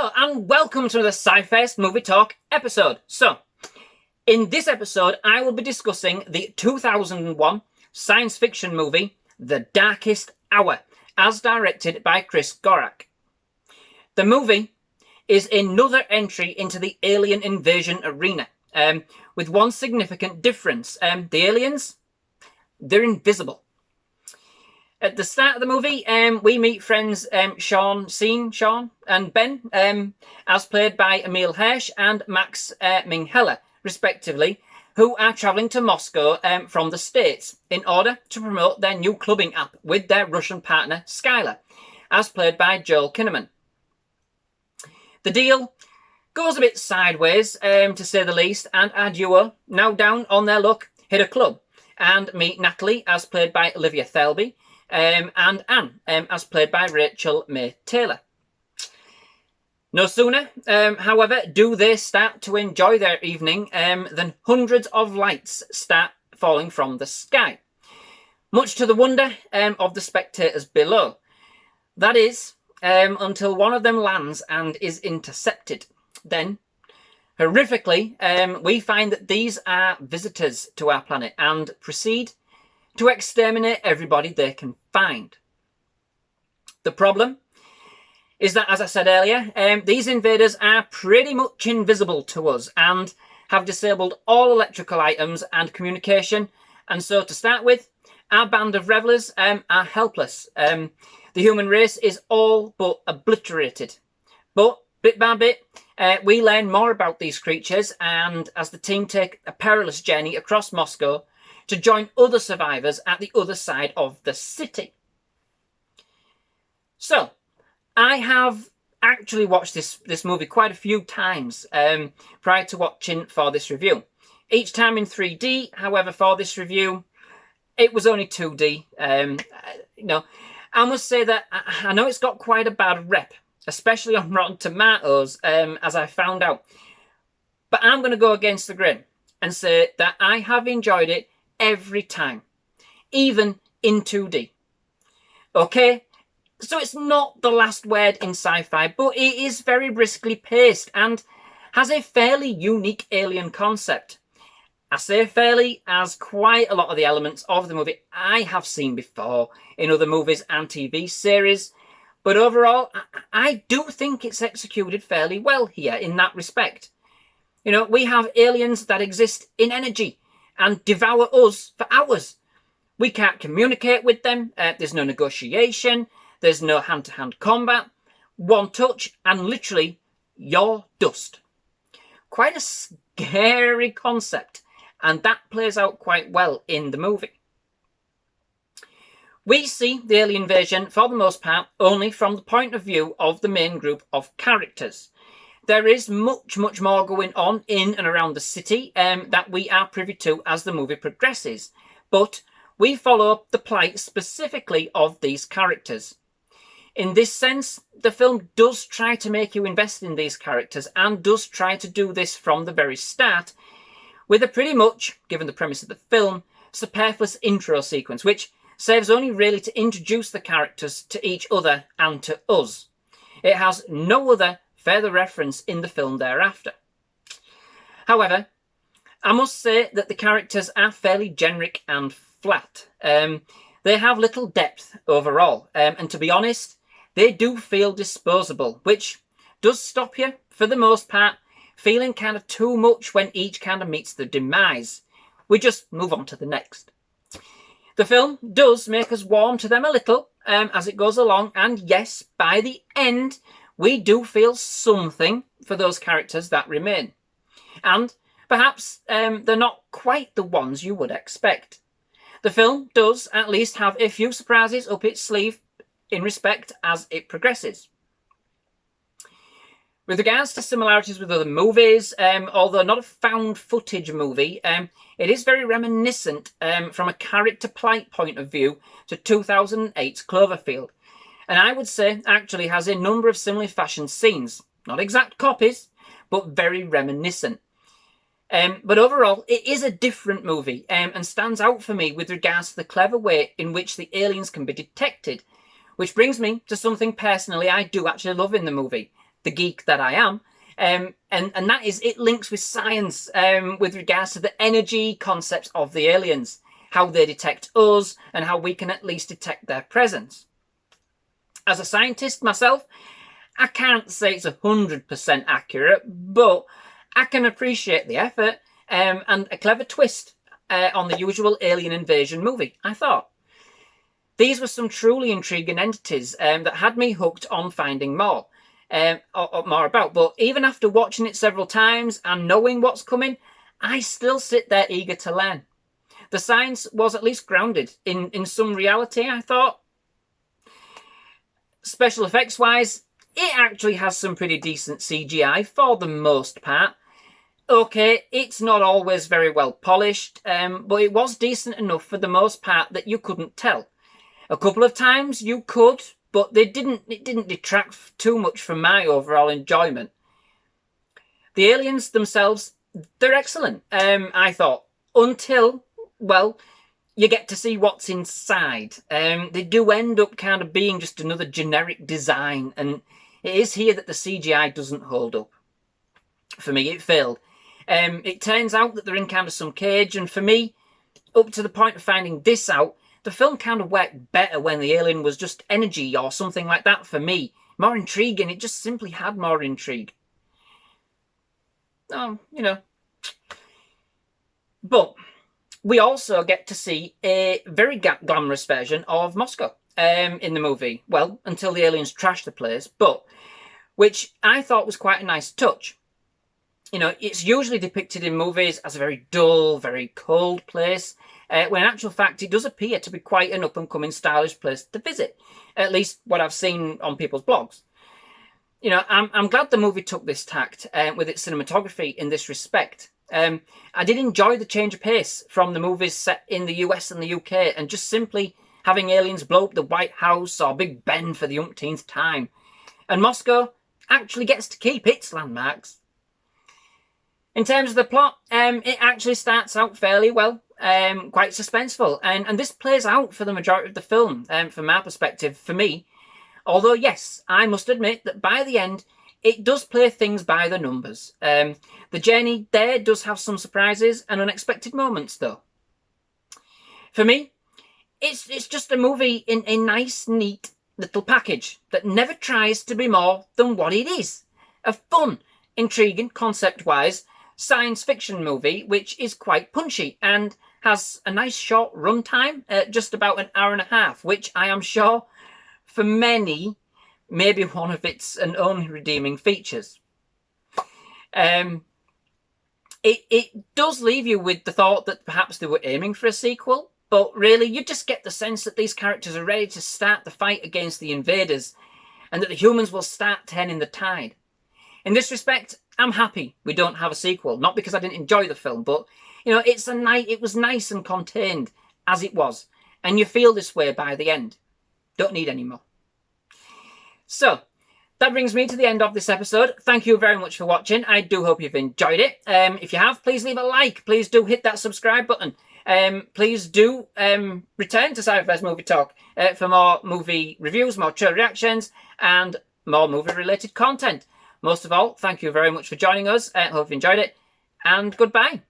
Hello and welcome to the SciFirst MovieTalk episode. So, in this episode I will be discussing the 2001 science fiction movie The Darkest Hour, as directed by Chris Gorak. The movie is another entry into the alien invasion arena, with one significant difference. The aliens, they're invisible. At the start of the movie, we meet friends Sean and Ben, as played by Emil Hirsch and Max Minghella, respectively, who are travelling to Moscow from the States in order to promote their new clubbing app with their Russian partner Skylar, as played by Joel Kinnaman. The deal goes a bit sideways, to say the least, and our duo, now down on their luck, hit a club and meet Natalie, as played by Olivia Thirlby, and Anne, as played by Rachel May Taylor. No sooner, however, do they start to enjoy their evening than hundreds of lights start falling from the sky, much to the wonder of the spectators below. That is, until one of them lands and is intercepted. Then, horrifically, we find that these are visitors to our planet and proceed to exterminate everybody they can find. The problem is that, as I said earlier, these invaders are pretty much invisible to us and have disabled all electrical items and communication. And so, to start with, our band of revellers are helpless. The human race is all but obliterated. But, bit by bit, we learn more about these creatures, and as the team take a perilous journey across Moscow to join other survivors at the other side of the city. So, I have actually watched this movie quite a few times prior to watching for this review. Each time in 3D, however, for this review, it was only 2D. I must say that I know it's got quite a bad rep, especially on Rotten Tomatoes, as I found out. But I'm going to go against the grain and say that I have enjoyed it every time, even in 2D. Okay, so it's not the last word in sci-fi, but it is very briskly paced and has a fairly unique alien concept. I say fairly, as quite a lot of the elements of the movie I have seen before in other movies and TV series, but overall I do think it's executed fairly well here in that respect. You know, we have aliens that exist in energy and devour us for hours. We can't communicate with them. There's no negotiation. There's no hand-to-hand combat. One touch and literally you're dust. Quite a scary concept, and that plays out quite well in the movie. We see the alien invasion, for the most part, only from the point of view of the main group of characters. There is much more going on in and around the city that we are privy to as the movie progresses, but we follow the plight specifically of these characters. In this sense, the film does try to make you invest in these characters and does try to do this from the very start with a pretty much, given the premise of the film, superfluous intro sequence, which serves only really to introduce the characters to each other and to us. It has no other further reference in the film thereafter. However, I must say that the characters are fairly generic and flat. They have little depth overall, and to be honest, they do feel disposable, which does stop you, for the most part, feeling kind of too much when each kind of meets the demise. We just move on to the next. The film does make us warm to them a little as it goes along, and yes, by the end, we do feel something for those characters that remain. And perhaps they're not quite the ones you would expect. The film does at least have a few surprises up its sleeve in respect as it progresses. With regards to similarities with other movies, although not a found footage movie, it is very reminiscent from a character plight point of view to 2008's Cloverfield. And I would say actually has a number of similarly fashioned scenes. Not exact copies, but very reminiscent. But overall, it is a different movie and stands out for me with regards to the clever way in which the aliens can be detected. Which brings me to something personally I do actually love in the movie. the geek that I am. And that is, it links with science with regards to the energy concepts of the aliens, how they detect us, and how we can at least detect their presence. As a scientist myself, I can't say it's 100% accurate, but I can appreciate the effort and a clever twist on the usual alien invasion movie, I thought. These were some truly intriguing entities that had me hooked on finding more. More about, but even after watching it several times and knowing what's coming, I still sit there eager to learn. The science was at least grounded in some reality, I thought. Special effects wise, it actually has some pretty decent CGI for the most part. Okay, it's not always very well polished, but it was decent enough for the most part that you couldn't tell. A couple of times you could, but it didn't detract too much from my overall enjoyment. The aliens themselves, they're excellent, I thought, until, well, you get to see what's inside. They do end up kind of being just another generic design, and it is here that the CGI doesn't hold up. For me, it failed. It turns out that they're in kind of some cage, and for me, up to the point of finding this out, the film kind of worked better when the alien was just energy or something like that for me. More intriguing, it just simply had more intrigue. Oh, you know. But we also get to see a very glamorous version of Moscow in the movie. Well, until the aliens trash the place, but which I thought was quite a nice touch. You know, it's usually depicted in movies as a very dull, very cold place, when in actual fact it does appear to be quite an up-and-coming stylish place to visit, at least what I've seen on people's blogs. You know, I'm glad the movie took this tact with its cinematography in this respect. I did enjoy the change of pace from the movies set in the US and the UK, and just simply having aliens blow up the White House or Big Ben for the umpteenth time. And Moscow actually gets to keep its landmarks. In terms of the plot, it actually starts out fairly well, quite suspenseful, and this plays out for the majority of the film, from my perspective, for me. Although, yes, I must admit that by the end, it does play things by the numbers. The journey there does have some surprises and unexpected moments, though. For me, it's just a movie in a nice, neat little package that never tries to be more than what it is. A fun, intriguing, concept-wise, science fiction movie which is quite punchy and has a nice short runtime, just about an hour and a half, which I am sure for many may be one of its and only redeeming features. It does leave you with the thought that perhaps they were aiming for a sequel, but really you just get the sense that these characters are ready to start the fight against the invaders and that the humans will start turning the tide. In this respect, I'm happy we don't have a sequel. Not because I didn't enjoy the film, but, you know, it was nice and contained as it was. And you feel this way by the end. Don't need any more. So, that brings me to the end of this episode. Thank you very much for watching. I do hope you've enjoyed it. If you have, please leave a like. Please do hit that subscribe button. Please do return to SciFirst MovieTalk for more movie reviews, more trailer reactions, and more movie-related content. Most of all, thank you very much for joining us. Hope you enjoyed it, and goodbye.